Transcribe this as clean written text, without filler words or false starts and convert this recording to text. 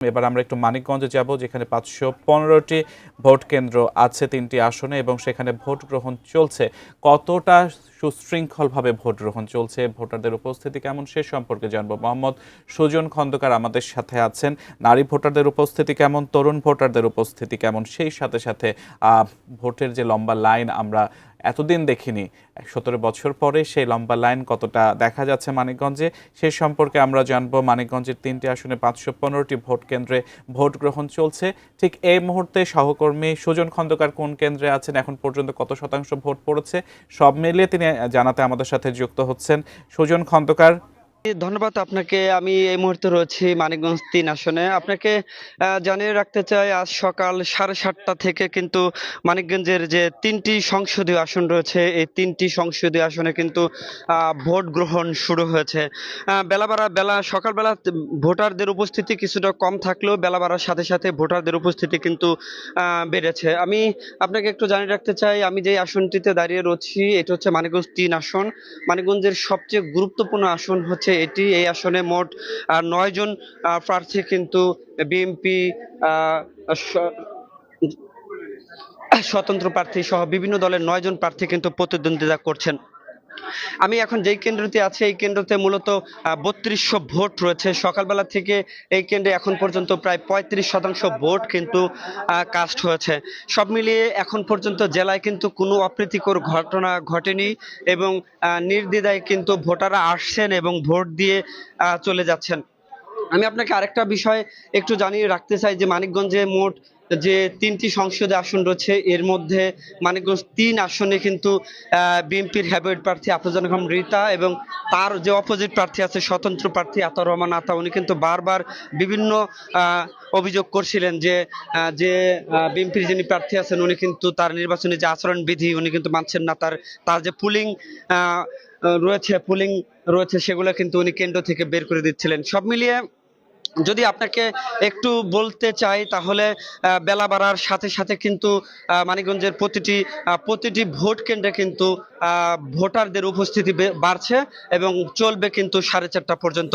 এবার আমরা একটু মানিকগঞ্জে যাব, যেখানে 515টি ভোট কেন্দ্র আছে 3টি আসনে এবং সেখানে ভোট গ্রহণ চলছে। কতটা সুশৃঙ্খলভাবে ভোট গ্রহণ চলছে, ভোটারদের উপস্থিতি কেমন, সে সম্পর্কে জানবো। মোহাম্মদ সুজন খন্দকার আমাদের সাথে আছেন। নারী ভোটারদের উপস্থিতি কেমন, তরুণ ভোটারদের উপস্থিতি কেমন, সেই সাথে সাথে ভোটের যে লম্বা লাইন আমরা এতদিন দেখিনি, 17 বছর পরে সেই লম্বা লাইন কতটা দেখা যাচ্ছে মানিকগঞ্জে, সে সম্পর্কে আমরা জানবো। মানিকগঞ্জের 3টি আসনে 515টি ভোট কেন্দ্রে ভোট গ্রহণ চলছে। ঠিক এই মুহূর্তে সহকর্মী সুজন খন্দকার কোন কেন্দ্রে আছেন, এখন পর্যন্ত কত শতাংশ ভোট পড়েছে, সব মিলিয়ে তিনি জানাতে আমাদের সাথে যুক্ত হচ্ছেন। সুজন খন্দকার, ধন্যবাদ আপনাকে। আমি এই মুহূর্তে রয়েছি মানিকগঞ্জ 3 আসনে। আপনাকে জানিয়ে রাখতে চাই, আজ সকাল 7:30টা থেকে কিন্তু মানিকগঞ্জের যে 3টি সংসদীয় আসন রয়েছে, এই 3টি সংসদীয় আসনে কিন্তু ভোট গ্রহণ শুরু হয়েছে। সকালবেলা ভোটারদের উপস্থিতি কিছুটা কম থাকলেও বেলা বাড়ার সাথে সাথে ভোটারদের উপস্থিতি কিন্তু বেড়েছে। আমি আপনাকে একটু জানিয়ে রাখতে চাই, আমি যে আসনটিতে দাঁড়িয়ে রয়েছি এটা হচ্ছে মানিকগঞ্জ 3 আসন। মানিকগঞ্জের সবচেয়ে গুরুত্বপূর্ণ আসন হচ্ছে এটি। এই আসনে মোট 9 জন প্রার্থী কিন্তু বিএনপি, স্বতন্ত্র প্রার্থী সহ বিভিন্ন দলের 9 জন প্রার্থী কিন্তু প্রতিদ্বন্দ্বিতা করছেন। আমি এখন যেই কেন্দ্রতে আছি এই কেন্দ্রতে মূলত 3200 ভোট রয়েছে। সকালবেলা থেকে এই কেন্দ্রে এখন পর্যন্ত প্রায় 35% ভোট কিন্তু কাস্ট হয়েছে। সব মিলিয়ে এখন পর্যন্ত জেলায় কিন্তু কোনো অপ্রীতিকর ঘটনা ঘটেনি এবং নির্দ্বিধায় কিন্তু ভোটাররা আসছেন এবং ভোট দিয়ে চলে যাচ্ছেন। আমি আপনাকে আরেকটা বিষয় একটু জানিয়ে রাখতে চাই যে মানিকগঞ্জে মোট যে 3টি সংসদীয় আসন রয়েছে, এর মধ্যে মানিকগঞ্জ 3 আসনে কিন্তু বিএনপির হেভিওয়েট প্রার্থী আফরোজা বেগম রীতা এবং তার যে অপোজিট প্রার্থী আছে স্বতন্ত্র প্রার্থী আতাউর রহমান আতা, উনি কিন্তু বারবার বিভিন্ন অভিযোগ করছিলেন যে বিএনপির যিনি প্রার্থী আছেন উনি কিন্তু তার নির্বাচনী যে আচরণবিধি উনি কিন্তু মানছেন না, তার যে পুলিং রয়েছে সেগুলো কিন্তু উনি কেন্দ্র থেকে বের করে দিচ্ছিলেন। সব মিলিয়ে যদি আপনাকে একটু বলতে চাই তাহলে বেলা বাড়ার সাথে সাথে কিন্তু মানিকগঞ্জের প্রতিটি ভোট কেন্দ্রে কিন্তু ভোটারদের উপস্থিতি বাড়ছে এবং চলবে কিন্তু 4:30 পর্যন্ত।